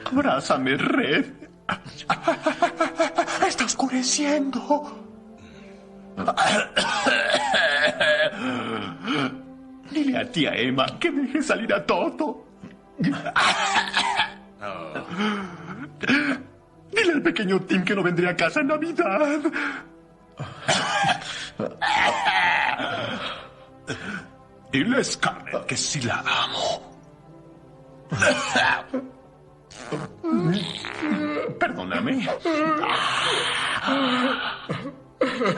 Abrázame, Red. Está oscureciendo. Dile a tía Emma que deje salir a Toto. Dile al pequeño Tim que no vendré a casa en Navidad. Dile a Scarlett que sí la amo. Perdóname.